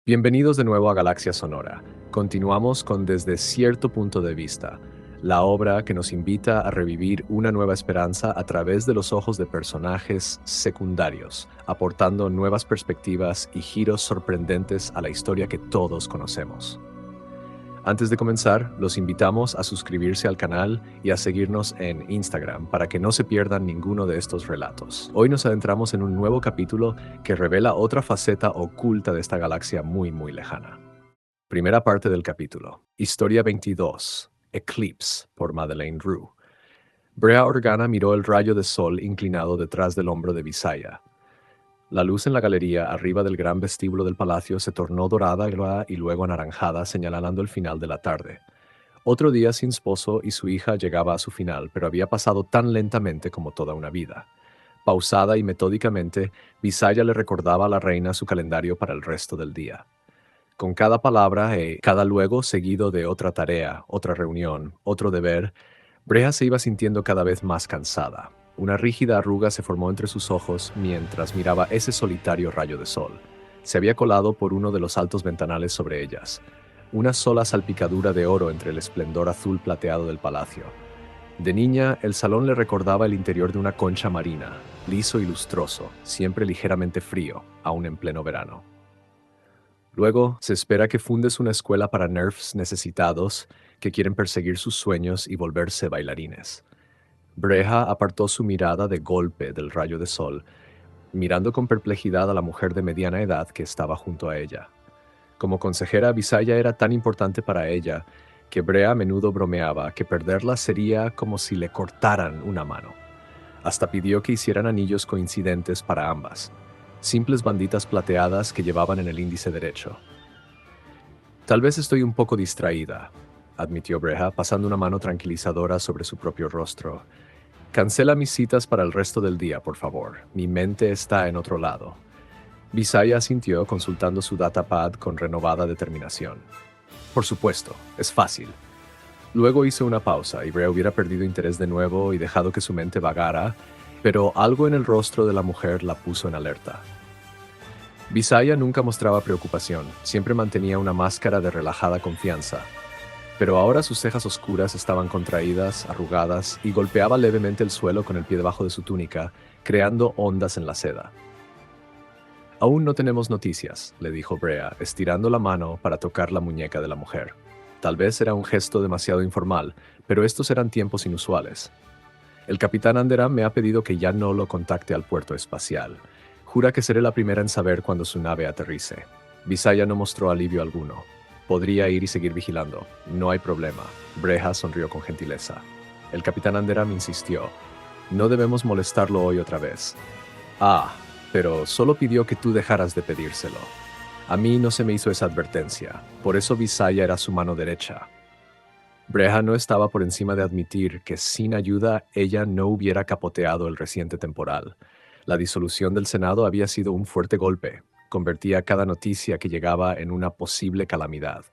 Bienvenidos de nuevo a Galaxia Sonora. Continuamos con Desde cierto punto de vista, la obra que nos invita a revivir una nueva esperanza a través de los ojos de personajes secundarios, aportando nuevas perspectivas y giros sorprendentes a la historia que todos conocemos. Antes de comenzar, los invitamos a suscribirse al canal y a seguirnos en Instagram para que no se pierdan ninguno de estos relatos. Hoy nos adentramos en un nuevo capítulo que revela otra faceta oculta de esta galaxia muy lejana. Primera parte del capítulo. Historia 22. Eclipse, por Madeleine Rue. Brea Organa miró el rayo de sol inclinado detrás del hombro de Visaya. La luz en la galería arriba del gran vestíbulo del palacio se tornó dorada y luego anaranjada, señalando el final de la tarde. Otro día sin esposo y su hija llegaba a su final, pero había pasado tan lentamente como toda una vida. Pausada y metódicamente, Visaya le recordaba a la reina su calendario para el resto del día. Con cada palabra y cada luego seguido de otra tarea, otra reunión, otro deber, Brea se iba sintiendo cada vez más cansada. Una rígida arruga se formó entre sus ojos mientras miraba ese solitario rayo de sol. Se había colado por uno de los altos ventanales sobre ellas. Una sola salpicadura de oro entre el esplendor azul plateado del palacio. De niña, el salón le recordaba el interior de una concha marina, liso y lustroso, siempre ligeramente frío, aún en pleno verano. Luego, se espera que fundes una escuela para nerfs necesitados que quieren perseguir sus sueños y volverse bailarines. Brea apartó su mirada de golpe del rayo de sol, mirando con perplejidad a la mujer de mediana edad que estaba junto a ella. Como consejera, Visaya era tan importante para ella que Brea a menudo bromeaba que perderla sería como si le cortaran una mano. Hasta pidió que hicieran anillos coincidentes para ambas, simples banditas plateadas que llevaban en el índice derecho. Tal vez estoy un poco distraída, admitió Brea, pasando una mano tranquilizadora sobre su propio rostro. Cancela mis citas para el resto del día, por favor. Mi mente está en otro lado. Visaya asintió, consultando su datapad con renovada determinación. Por supuesto, es fácil. Luego hizo una pausa y Brea hubiera perdido interés de nuevo y dejado que su mente vagara, pero algo en el rostro de la mujer la puso en alerta. Visaya nunca mostraba preocupación, siempre mantenía una máscara de relajada confianza. Pero ahora sus cejas oscuras estaban contraídas, arrugadas, y golpeaba levemente el suelo con el pie debajo de su túnica, creando ondas en la seda. Aún no tenemos noticias, le dijo Brea, estirando la mano para tocar la muñeca de la mujer. Tal vez era un gesto demasiado informal, pero estos eran tiempos inusuales. El capitán Anderam me ha pedido que ya no lo contacte al puerto espacial. Jura que seré la primera en saber cuando su nave aterrice. Visaya no mostró alivio alguno. Podría ir y seguir vigilando. No hay problema. Brea sonrió con gentileza. El capitán Anderam insistió. No debemos molestarlo hoy otra vez. Pero solo pidió que tú dejaras de pedírselo. A mí no se me hizo esa advertencia. Por eso Visaya era su mano derecha. Brea no estaba por encima de admitir que sin ayuda ella no hubiera capoteado el reciente temporal. La disolución del Senado había sido un fuerte golpe. Convertía cada noticia que llegaba en una posible calamidad.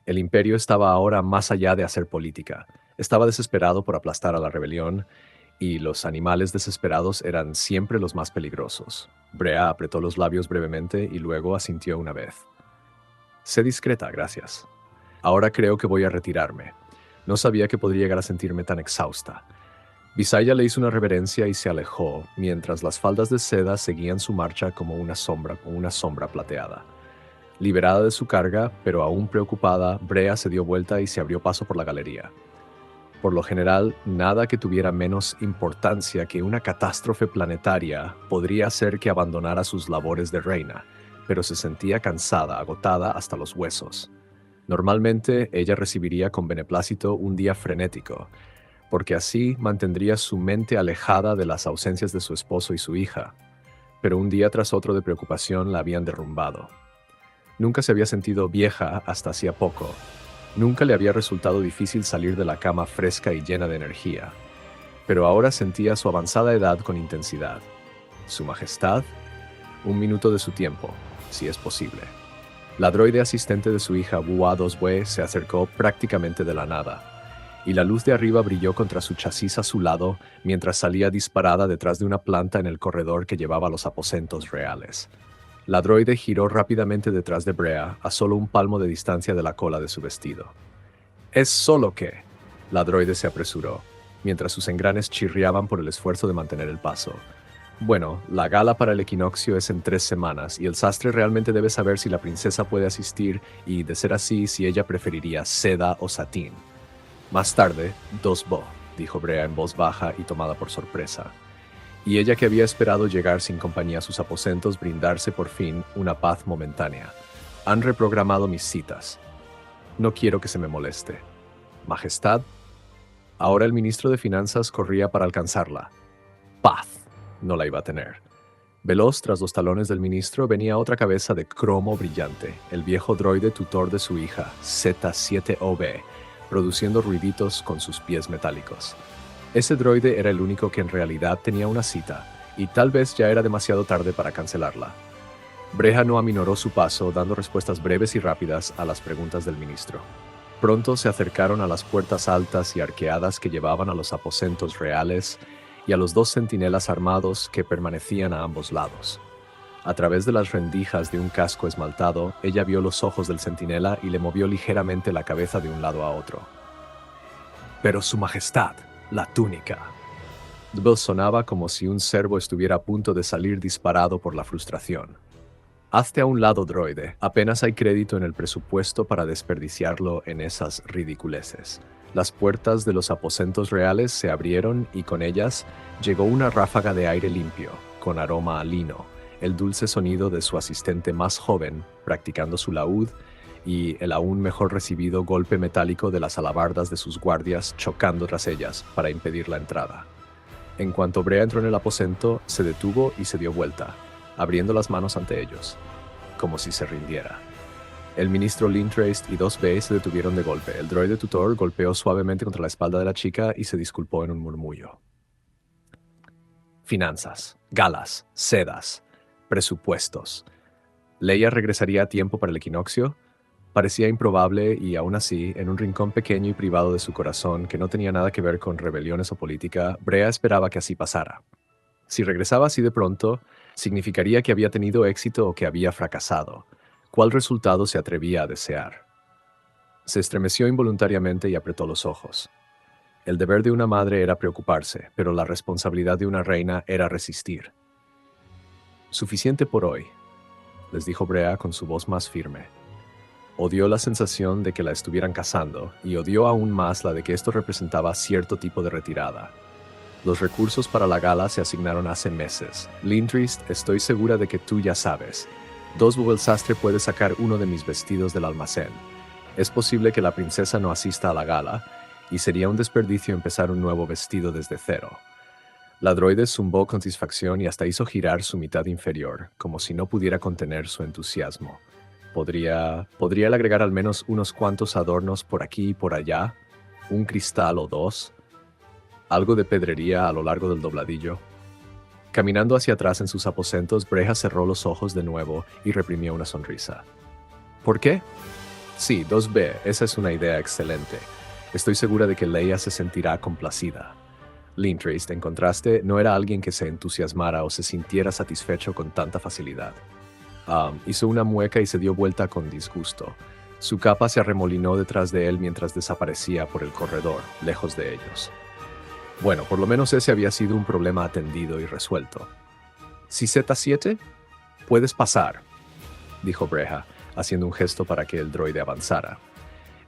El imperio estaba ahora más allá de hacer política. Estaba desesperado por aplastar a la rebelión, y los animales desesperados eran siempre los más peligrosos. Brea apretó los labios brevemente y luego asintió una vez. Sé discreta, gracias. Ahora creo que voy a retirarme. No sabía que podría llegar a sentirme tan exhausta. Visaya le hizo una reverencia y se alejó, mientras las faldas de seda seguían su marcha como una sombra plateada. Liberada de su carga, pero aún preocupada, Brea se dio vuelta y se abrió paso por la galería. Por lo general, nada que tuviera menos importancia que una catástrofe planetaria podría hacer que abandonara sus labores de reina, pero se sentía cansada, agotada hasta los huesos. Normalmente, ella recibiría con beneplácito un día frenético, porque así mantendría su mente alejada de las ausencias de su esposo y su hija. Pero un día tras otro de preocupación la habían derrumbado. Nunca se había sentido vieja hasta hacía poco. Nunca le había resultado difícil salir de la cama fresca y llena de energía. Pero ahora sentía su avanzada edad con intensidad. Su majestad, 1 minuto de su tiempo, si es posible. La droide asistente de su hija, Bua 2B, se acercó prácticamente de la nada, y la luz de arriba brilló contra su chasis azulado mientras salía disparada detrás de una planta en el corredor que llevaba a los aposentos reales. La droide giró rápidamente detrás de Brea, a solo un palmo de distancia de la cola de su vestido. «Es solo que...» La droide se apresuró, mientras sus engranes chirriaban por el esfuerzo de mantener el paso. «Bueno, la gala para el equinoccio es en 3 semanas, y el sastre realmente debe saber si la princesa puede asistir y, de ser así, si ella preferiría seda o satín». «Más tarde, dos bo», dijo Brea en voz baja y tomada por sorpresa. Y ella, que había esperado llegar sin compañía a sus aposentos, brindarse por fin una paz momentánea. «Han reprogramado mis citas. No quiero que se me moleste. Majestad». Ahora el ministro de Finanzas corría para alcanzarla. Paz no la iba a tener. Veloz tras los talones del ministro venía otra cabeza de cromo brillante, el viejo droide tutor de su hija, Z7OB, produciendo ruiditos con sus pies metálicos. Ese droide era el único que en realidad tenía una cita, y tal vez ya era demasiado tarde para cancelarla. Brea no aminoró su paso, dando respuestas breves y rápidas a las preguntas del ministro. Pronto se acercaron a las puertas altas y arqueadas que llevaban a los aposentos reales y a los 2 centinelas armados que permanecían a ambos lados. A través de las rendijas de un casco esmaltado, ella vio los ojos del centinela y le movió ligeramente la cabeza de un lado a otro. «Pero su majestad, la túnica». Dubble sonaba como si un cervo estuviera a punto de salir disparado por la frustración. «Hazte a un lado, droide. Apenas hay crédito en el presupuesto para desperdiciarlo en esas ridiculeces». Las puertas de los aposentos reales se abrieron y con ellas llegó una ráfaga de aire limpio, con aroma a lino, el dulce sonido de su asistente más joven practicando su laúd y el aún mejor recibido golpe metálico de las alabardas de sus guardias chocando tras ellas para impedir la entrada. En cuanto Brea entró en el aposento, se detuvo y se dio vuelta, abriendo las manos ante ellos, como si se rindiera. El ministro Lintrace y 2B se detuvieron de golpe. El droide tutor golpeó suavemente contra la espalda de la chica y se disculpó en un murmullo. Finanzas, galas, sedas, presupuestos. ¿Leia regresaría a tiempo para el equinoccio? Parecía improbable y, aún así, en un rincón pequeño y privado de su corazón que no tenía nada que ver con rebeliones o política, Brea esperaba que así pasara. Si regresaba así de pronto, significaría que había tenido éxito o que había fracasado. ¿Cuál resultado se atrevía a desear? Se estremeció involuntariamente y apretó los ojos. El deber de una madre era preocuparse, pero la responsabilidad de una reina era resistir. «Suficiente por hoy», les dijo Brea con su voz más firme. Odió la sensación de que la estuvieran cazando y odió aún más la de que esto representaba cierto tipo de retirada. Los recursos para la gala se asignaron hace meses. Lintrist, estoy segura de que tú ya sabes. Dosbo el sastre puede sacar uno de mis vestidos del almacén. Es posible que la princesa no asista a la gala, y sería un desperdicio empezar un nuevo vestido desde cero. La droide zumbó con satisfacción y hasta hizo girar su mitad inferior, como si no pudiera contener su entusiasmo. ¿Podría él agregar al menos unos cuantos adornos por aquí y por allá? ¿Un cristal o 2? ¿Algo de pedrería a lo largo del dobladillo? Caminando hacia atrás en sus aposentos, Brea cerró los ojos de nuevo y reprimió una sonrisa. ¿Por qué? Sí, 2B, esa es una idea excelente. Estoy segura de que Leia se sentirá complacida. Lintrace, en contraste, no era alguien que se entusiasmara o se sintiera satisfecho con tanta facilidad. Hizo una mueca y se dio vuelta con disgusto. Su capa se arremolinó detrás de él mientras desaparecía por el corredor, lejos de ellos. Bueno, por lo menos ese había sido un problema atendido y resuelto. «¿Si Z7? Puedes pasar», dijo Brea, haciendo un gesto para que el droide avanzara.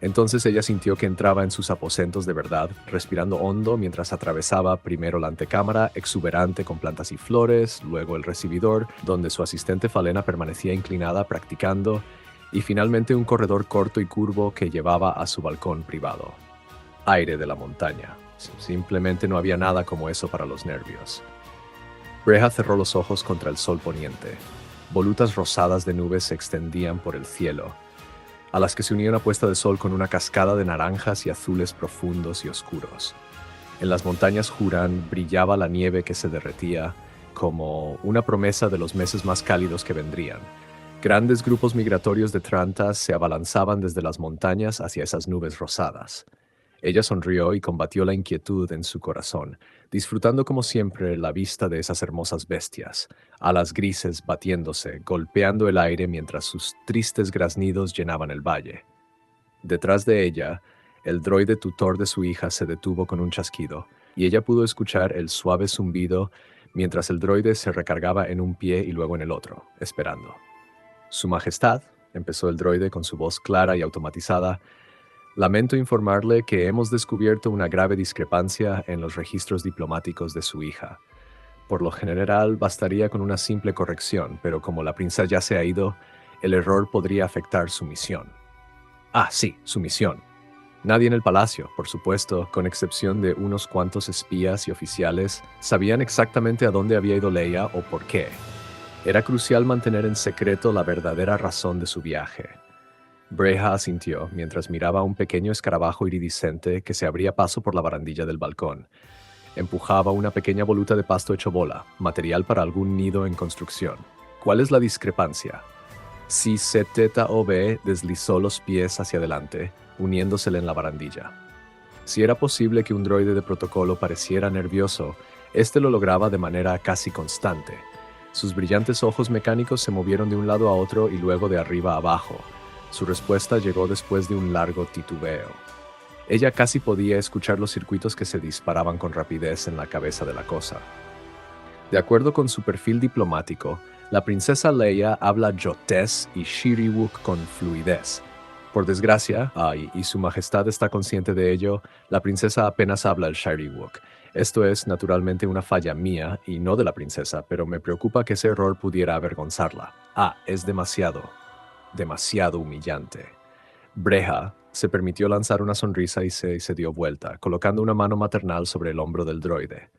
Entonces ella sintió que entraba en sus aposentos de verdad, respirando hondo mientras atravesaba primero la antecámara, exuberante con plantas y flores, luego el recibidor, donde su asistente Falena permanecía inclinada practicando, y finalmente un corredor corto y curvo que llevaba a su balcón privado. Aire de la montaña. Simplemente no había nada como eso para los nervios. Brea cerró los ojos contra el sol poniente. Volutas rosadas de nubes se extendían por el cielo, a las que se unía una puesta de sol con una cascada de naranjas y azules profundos y oscuros. En las montañas Huron brillaba la nieve que se derretía, como una promesa de los meses más cálidos que vendrían. Grandes grupos migratorios de trantas se abalanzaban desde las montañas hacia esas nubes rosadas. Ella sonrió y combatió la inquietud en su corazón, disfrutando como siempre la vista de esas hermosas bestias, alas grises batiéndose, golpeando el aire mientras sus tristes graznidos llenaban el valle. Detrás de ella, el droide tutor de su hija se detuvo con un chasquido, y ella pudo escuchar el suave zumbido mientras el droide se recargaba en un pie y luego en el otro, esperando. Su Majestad, empezó el droide con su voz clara y automatizada, lamento informarle que hemos descubierto una grave discrepancia en los registros diplomáticos de su hija. Por lo general, bastaría con una simple corrección, pero como la princesa ya se ha ido, el error podría afectar su misión. Ah, sí, su misión. Nadie en el palacio, por supuesto, con excepción de unos cuantos espías y oficiales, sabían exactamente a dónde había ido Leia o por qué. Era crucial mantener en secreto la verdadera razón de su viaje. Breha asintió mientras miraba a un pequeño escarabajo iridiscente que se abría paso por la barandilla del balcón. Empujaba una pequeña voluta de pasto hecho bola, material para algún nido en construcción. ¿Cuál es la discrepancia? Si ZOB deslizó los pies hacia adelante, uniéndosele en la barandilla. Si era posible que un droide de protocolo pareciera nervioso, este lo lograba de manera casi constante. Sus brillantes ojos mecánicos se movieron de un lado a otro y luego de arriba a abajo. Su respuesta llegó después de un largo titubeo. Ella casi podía escuchar los circuitos que se disparaban con rapidez en la cabeza de la cosa. De acuerdo con su perfil diplomático, la princesa Leia habla Yotés y Shiriwook con fluidez. Por desgracia, y su majestad está consciente de ello, la princesa apenas habla el Shiriwook. Esto es, naturalmente, una falla mía y no de la princesa, pero me preocupa que ese error pudiera avergonzarla. Es demasiado humillante. Breha se permitió lanzar una sonrisa y se dio vuelta, colocando una mano maternal sobre el hombro del droide.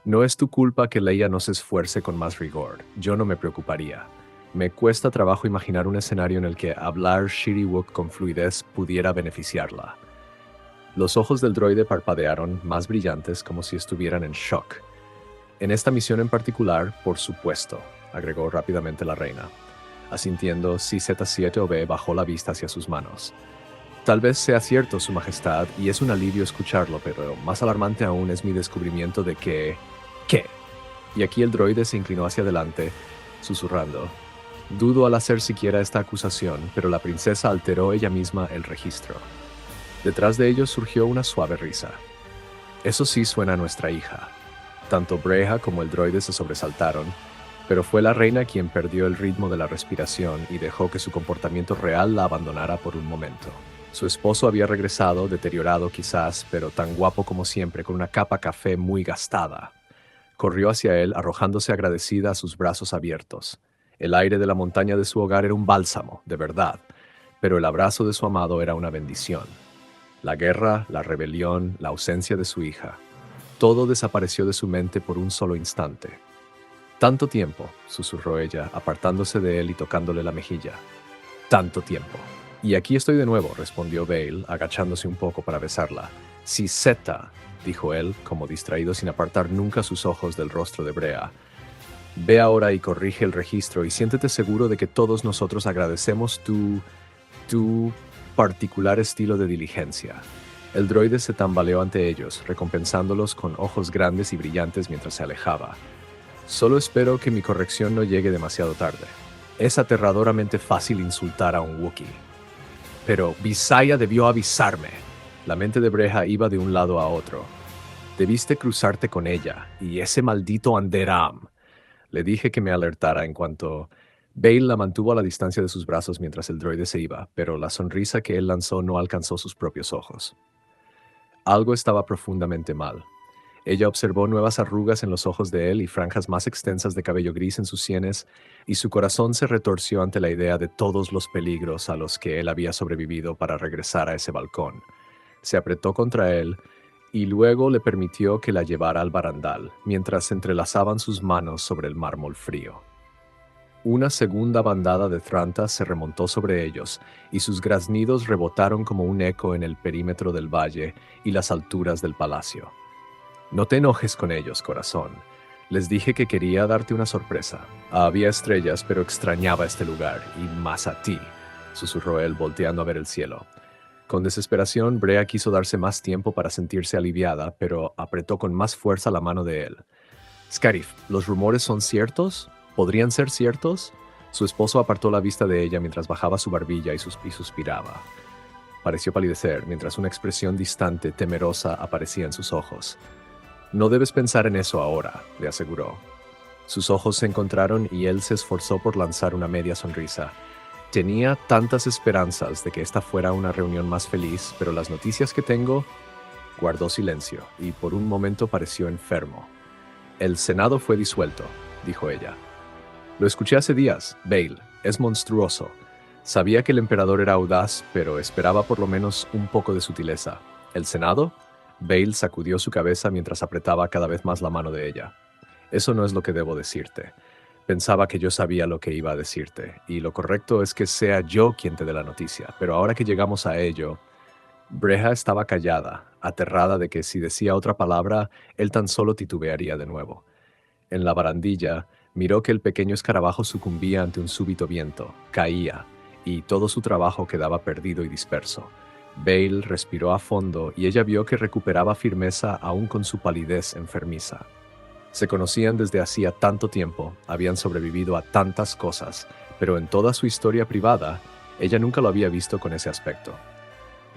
No es tu culpa que Leia no se esfuerce con más rigor. Yo no me preocuparía. Me cuesta trabajo imaginar un escenario en el que hablar Shiriwook con fluidez pudiera beneficiarla. Los ojos del droide parpadearon, más brillantes, como si estuvieran en shock. En esta misión en particular, por supuesto, agregó rápidamente la reina. Asintiendo, CZ7OB bajó la vista hacia sus manos. Tal vez sea cierto, Su Majestad, y es un alivio escucharlo, pero más alarmante aún es mi descubrimiento de que... ¿Qué? Y aquí el droide se inclinó hacia adelante, susurrando. Dudo al hacer siquiera esta acusación, pero la princesa alteró ella misma el registro. Detrás de ellos surgió una suave risa. Eso sí suena a nuestra hija. Tanto Breha como el droide se sobresaltaron, pero fue la reina quien perdió el ritmo de la respiración y dejó que su comportamiento real la abandonara por un momento. Su esposo había regresado, deteriorado quizás, pero tan guapo como siempre, con una capa café muy gastada. Corrió hacia él, arrojándose agradecida a sus brazos abiertos. El aire de la montaña de su hogar era un bálsamo, de verdad, pero el abrazo de su amado era una bendición. La guerra, la rebelión, la ausencia de su hija. Todo desapareció de su mente por un solo instante. Tanto tiempo, susurró ella, apartándose de él y tocándole la mejilla. Tanto tiempo. Y aquí estoy de nuevo, respondió Bail, agachándose un poco para besarla. Sí, Zeta, dijo él, como distraído sin apartar nunca sus ojos del rostro de Breha. Ve ahora y corrige el registro y siéntete seguro de que todos nosotros agradecemos tu particular estilo de diligencia. El droide se tambaleó ante ellos, recompensándolos con ojos grandes y brillantes mientras se alejaba. Solo espero que mi corrección no llegue demasiado tarde. Es aterradoramente fácil insultar a un Wookiee. Pero Visaya debió avisarme. La mente de Breha iba de un lado a otro. Debiste cruzarte con ella, y ese maldito Anderam. Le dije que me alertara en cuanto... Bail la mantuvo a la distancia de sus brazos mientras el droide se iba, pero la sonrisa que él lanzó no alcanzó sus propios ojos. Algo estaba profundamente mal. Ella observó nuevas arrugas en los ojos de él y franjas más extensas de cabello gris en sus sienes, y su corazón se retorció ante la idea de todos los peligros a los que él había sobrevivido para regresar a ese balcón. Se apretó contra él y luego le permitió que la llevara al barandal, mientras se entrelazaban sus manos sobre el mármol frío. Una segunda bandada de Thrantas se remontó sobre ellos, y sus graznidos rebotaron como un eco en el perímetro del valle y las alturas del palacio. No te enojes con ellos, corazón. Les dije que quería darte una sorpresa. Había estrellas, pero extrañaba este lugar, y más a ti, susurró él volteando a ver el cielo. Con desesperación, Brea quiso darse más tiempo para sentirse aliviada, pero apretó con más fuerza la mano de él. Scarif, ¿los rumores son ciertos? ¿Podrían ser ciertos? Su esposo apartó la vista de ella mientras bajaba su barbilla y suspiraba. Pareció palidecer mientras una expresión distante, temerosa, aparecía en sus ojos. No debes pensar en eso ahora, le aseguró. Sus ojos se encontraron y él se esforzó por lanzar una media sonrisa. Tenía tantas esperanzas de que esta fuera una reunión más feliz, pero las noticias que tengo... Guardó silencio y por un momento pareció enfermo. El Senado fue disuelto, dijo ella. Lo escuché hace días, Bale. Es monstruoso. Sabía que el emperador era audaz, pero esperaba por lo menos un poco de sutileza. ¿El Senado? Bale sacudió su cabeza mientras apretaba cada vez más la mano de ella. Eso no es lo que debo decirte. Pensaba que yo sabía lo que iba a decirte, y lo correcto es que sea yo quien te dé la noticia, pero ahora que llegamos a ello... Breha estaba callada, aterrada de que si decía otra palabra, él tan solo titubearía de nuevo. En la barandilla, miró que el pequeño escarabajo sucumbía ante un súbito viento, caía, y todo su trabajo quedaba perdido y disperso. Bale respiró a fondo y ella vio que recuperaba firmeza aún con su palidez enfermiza. Se conocían desde hacía tanto tiempo, habían sobrevivido a tantas cosas, pero en toda su historia privada, ella nunca lo había visto con ese aspecto.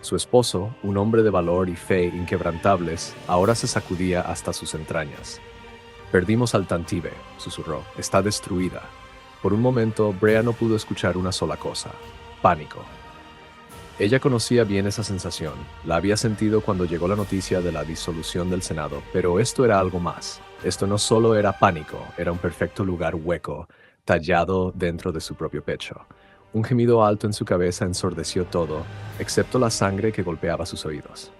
Su esposo, un hombre de valor y fe inquebrantables, ahora se sacudía hasta sus entrañas. «Perdimos al Tantive», susurró. «Está destruida». Por un momento, Brea no pudo escuchar una sola cosa: pánico. Ella conocía bien esa sensación, la había sentido cuando llegó la noticia de la disolución del Senado, pero esto era algo más. Esto no solo era pánico, era un perfecto lugar hueco, tallado dentro de su propio pecho. Un gemido alto en su cabeza ensordeció todo, excepto la sangre que golpeaba sus oídos.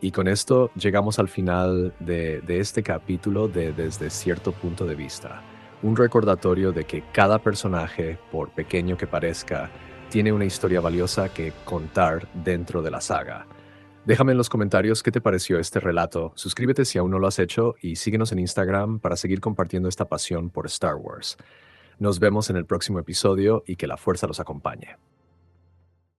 Y con esto llegamos al final de este capítulo de Desde cierto punto de vista. Un recordatorio de que cada personaje, por pequeño que parezca, tiene una historia valiosa que contar dentro de la saga. Déjame en los comentarios qué te pareció este relato, suscríbete si aún no lo has hecho y síguenos en Instagram para seguir compartiendo esta pasión por Star Wars. Nos vemos en el próximo episodio y que la fuerza los acompañe.